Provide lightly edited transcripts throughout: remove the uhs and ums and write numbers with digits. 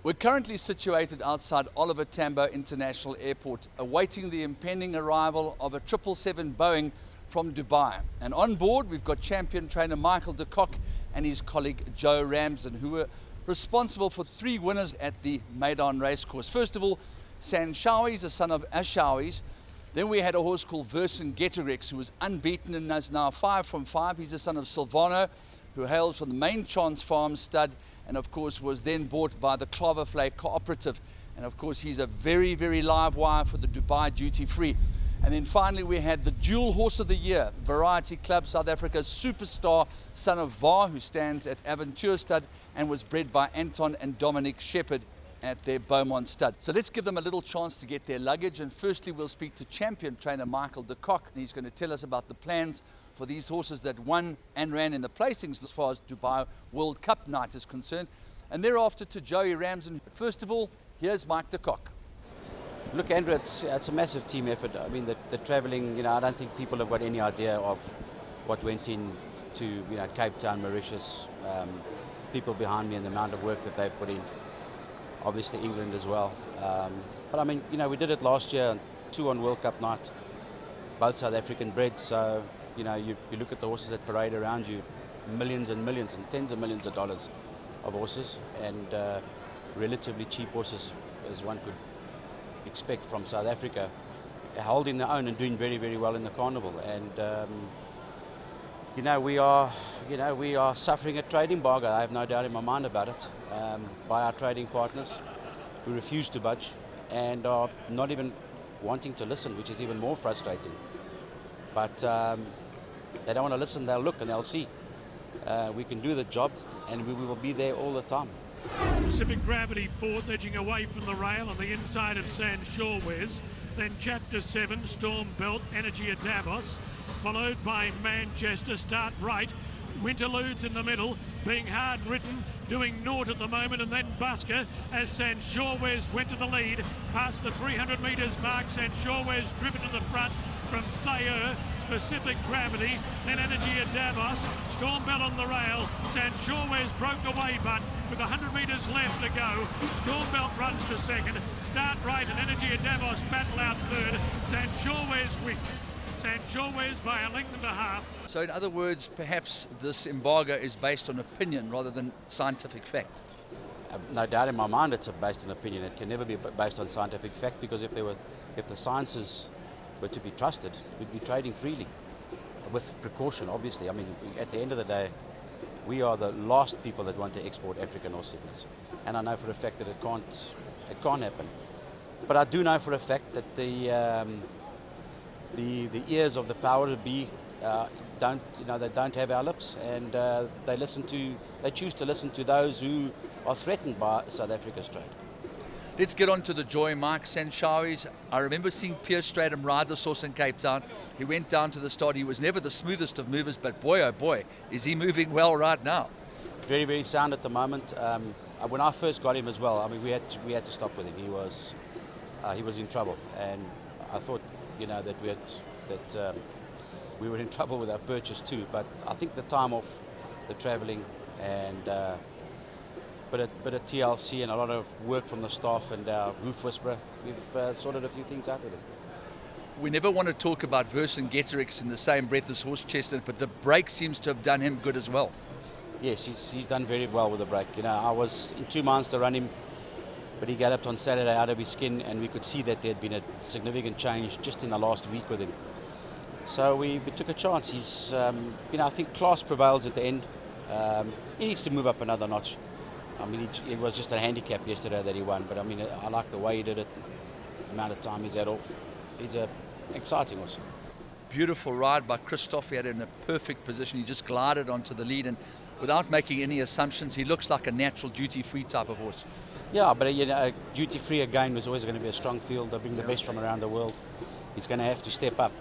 We're currently situated outside Oliver Tambo International Airport, awaiting the impending arrival of a 777 Boeing from Dubai. And on board, we've got champion trainer Michael de Kock and his colleague Joe RAMSDEN, who were responsible for 3 winners at the MEYDAN racecourse. First of all, Sanshawi's, a son of Ashawi's. Then we had a horse called VERCINGETORIX, who was unbeaten and is now 5 from 5. He's a son of Silvano, who hails from the Main Chance Farm stud, and of course was then bought by the Claverflay Cooperative. And of course he's a very, very live wire for the Dubai Duty Free. And then finally we had the dual horse of the year, Variety Club South Africa's superstar, son of VAR, who stands at Aventure Stud and was bred by Anton and Dominic Shepherd at their Beaumont stud. So let's give them a little chance to get their luggage, and firstly we'll speak to champion trainer Michael de Kock, and he's going to tell us about the plans for these horses that won and ran in the placings as far as Dubai World Cup night is concerned, and thereafter to Joey RAMSDEN. First of all, here's Mike de Kock. Look, Andrew, it's a massive team effort. I mean, the travelling, I don't think people have got any idea of what went into, Cape Town, Mauritius, people behind me and the amount of work that they've put in. Obviously England as well. But I mean, we did it last year, 2 on World Cup night, both South African bred. So, you look at the horses that parade around you, millions and millions and tens of millions of dollars of horses, and relatively cheap horses, as one could expect from South Africa, holding their own and doing very, very well in the carnival. And we are suffering a trade embargo. I have no doubt in my mind about it, by our trading partners who refuse to budge and are not even wanting to listen, which is even more frustrating. But they don't want to listen. They'll look and they'll see. We can do the job, and we will be there all the time. Pacific Gravity fourth, edging away from the rail on the inside of Sanshawi's. Then Chapter 7, Storm Belt, Energy at Davos, followed by Manchester, Start Right. Winterludes in the middle, being hard ridden, doing naught at the moment, and then Busker as Sanshawi's went to the lead, past the 300 metres mark. Sanshawi's driven to the front from Thayer, Pacific Gravity, then Energy at Davos, Storm Belt on the rail. Sanshawi's broke away, but with 100 metres left to go, Storm Belt runs to second. Start Right and Energy at Davos battle out third. Sanshawi's wins. Sanshawi's by a length and a half. So in other words, perhaps this embargo is based on opinion rather than scientific fact. No doubt in my mind it's based on opinion. It can never be based on scientific fact, because if the sciences were to be trusted, we'd be trading freely, with precaution, obviously. I mean, at the end of the day, we are the last people that want to export African horse sickness, and I know for a fact that it can't happen. But I do know for a fact that the ears of the power to be they don't have our lips, and they choose to listen to those who are threatened by South Africa's trade. Let's get on to the joy, Mike. Sanshawi's. I remember seeing Pierce Stratham ride this horse in Cape Town. He went down to the start. He was never the smoothest of movers, but boy, oh boy, is he moving well right now. Very, very sound at the moment. When I first got him as well, I mean, we had to stop with him. He was in trouble, and I thought, that we were in trouble with our purchase too. But I think the time off, the travelling, and bit of TLC and a lot of work from the staff and our roof whisperer, we've sorted a few things out with him. We never want to talk about VERCINGETORIX in the same breath as Horse Chestnut, but the break seems to have done him good as well. Yes, he's done very well with the break. I was in 2 months to run him, but he galloped on Saturday out of his skin, and we could see that there had been a significant change just in the last week with him. So we took a chance. He's, I think class prevails at the end. He needs to move up another notch. I mean, it was just a handicap yesterday that he won, but I mean, I like the way he did it, the amount of time he's had off. He's an exciting horse. Beautiful ride by Christoph. He had it in a perfect position. He just glided onto the lead, and without making any assumptions, he looks like a natural duty-free type of horse. Yeah, but duty-free again was always going to be a strong field. They bring the best from around the world. He's going to have to step up.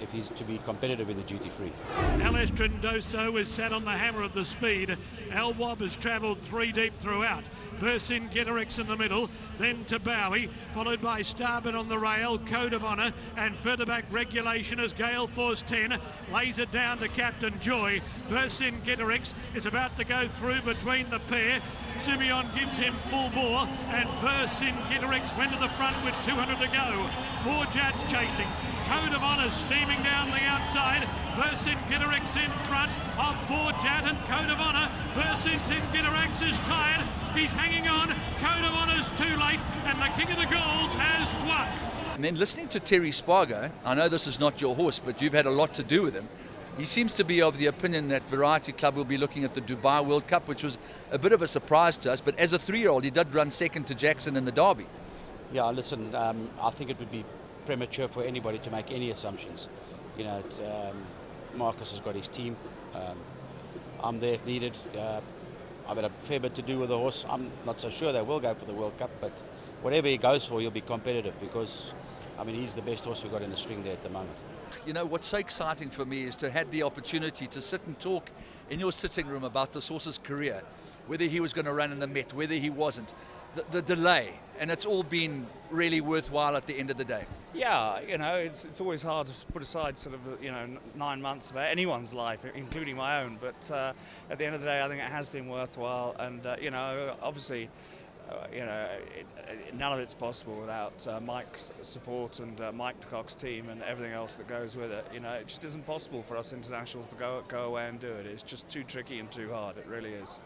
if he's to be competitive in the duty-free. Alestrindoso is sat on the hammer of the speed. Elwob has travelled 3 deep throughout. VERCINGETORIX in the middle, then to Bowie, followed by Starboard on the rail, Code of Honour, and further back Regulation as Gale Force 10 lays it down to Captain Joy. VERCINGETORIX is about to go through between the pair. Simeon gives him full bore, and VERCINGETORIX went to the front with 200 to go. 4 Judds chasing. Code of Honour steaming down the outside. VERCINGETORIX in front of 4 Jat and Code of Honour. VERCINGETORIX is tired. He's hanging on. Code of Honour's too late, and the King of the Gauls has won. And then listening to Terry Spargo, I know this is not your horse, but you've had a lot to do with him. He seems to be of the opinion that Variety Club will be looking at the Dubai World Cup, which was a bit of a surprise to us. But as a 3-year-old, he did run second to Jackson in the Derby. Yeah, listen, I think it would be premature for anybody to make any assumptions. You know, Marcus has got his team. I'm there if needed. I've had a fair bit to do with the horse. I'm not so sure they will go for the World Cup, but whatever he goes for, he'll be competitive because, I mean, he's the best horse we've got in the string there at the moment. You know, what's so exciting for me is to have the opportunity to sit and talk in your sitting room about this horse's career, whether he was going to run in the Met, whether he wasn't, the delay, and it's all been really worthwhile at the end of the day. Yeah, you know, it's always hard to put aside sort of, 9 months of anyone's life, including my own, but at the end of the day, I think it has been worthwhile, and, obviously, none of it's possible without Mike's support and Mike Cock's team and everything else that goes with it. You know, it just isn't possible for us internationals to go away and do it. It's just too tricky and too hard. It really is.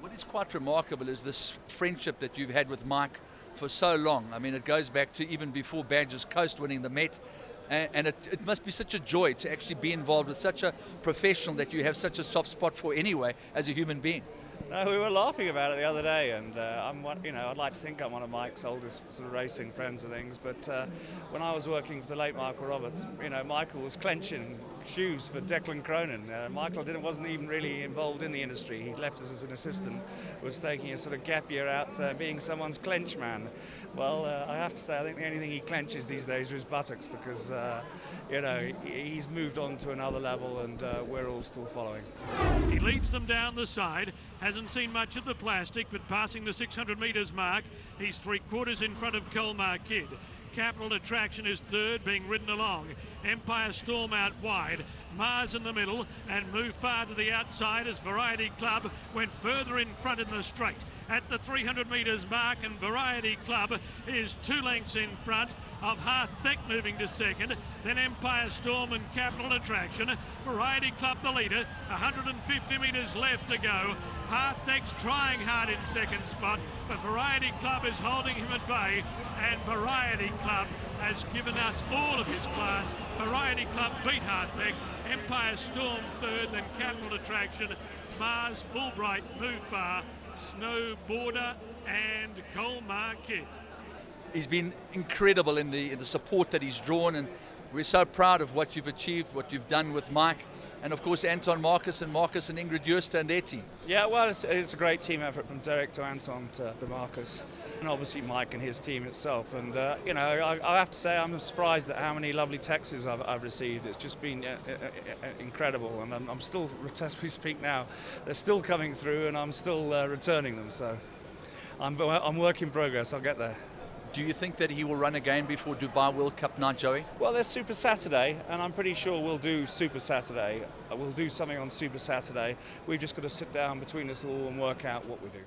What is quite remarkable is this friendship that you've had with Mike for so long. I mean, it goes back to even before Badger's Coast winning the Met, and it must be such a joy to actually be involved with such a professional that you have such a soft spot for anyway as a human being. No, we were laughing about it the other day, and I'd like to think I'm one of Mike's oldest sort of racing friends and things. But when I was working for the late Michael Roberts, Michael was clenching shoes for Declan Cronin. Michael wasn't even really involved in the industry. He left us as an assistant, was taking a sort of gap year out, being someone's clench man. Well, I have to say, I think the only thing he clenches these days are his buttocks because, he's moved on to another level, and we're all still following. He leads them down the side, hasn't seen much of the plastic, but passing the 600 metres mark, he's 3/4 in front of Colmar Kid. Capital Attraction is third, being ridden along. Empire Storm out wide. Mars in the middle, and move far to the outside as Variety Club went further in front in the straight. At the 300 metres mark, and Variety Club is 2 lengths in front of Harthek moving to second, then Empire Storm and Capital Attraction. Variety Club the leader, 150 metres left to go. Harthek's trying hard in second spot, but Variety Club is holding him at bay, and Variety Club has given us all of his class. Variety Club beat Harthek, Empire Storm third, then Capital Attraction, Mars, Fulbright, Move Far, Snow Border, and Colmar Kid. He's been incredible in the support that he's drawn, and we're so proud of what you've achieved, what you've done with Mike, and of course Anton Marcus and Ingrid Jooste and their team. Yeah, well, it's a great team effort from Derek to Anton to Marcus, and obviously Mike and his team itself. And I have to say I'm surprised at how many lovely texts I've received. It's just been incredible, and I'm still, as we speak now, they're still coming through, and I'm still returning them. So I'm work in progress. I'll get there. Do you think that he will run again before Dubai World Cup night, Joey? Well, there's Super Saturday, and I'm pretty sure we'll do Super Saturday. We'll do something on Super Saturday. We've just got to sit down between us all and work out what we do.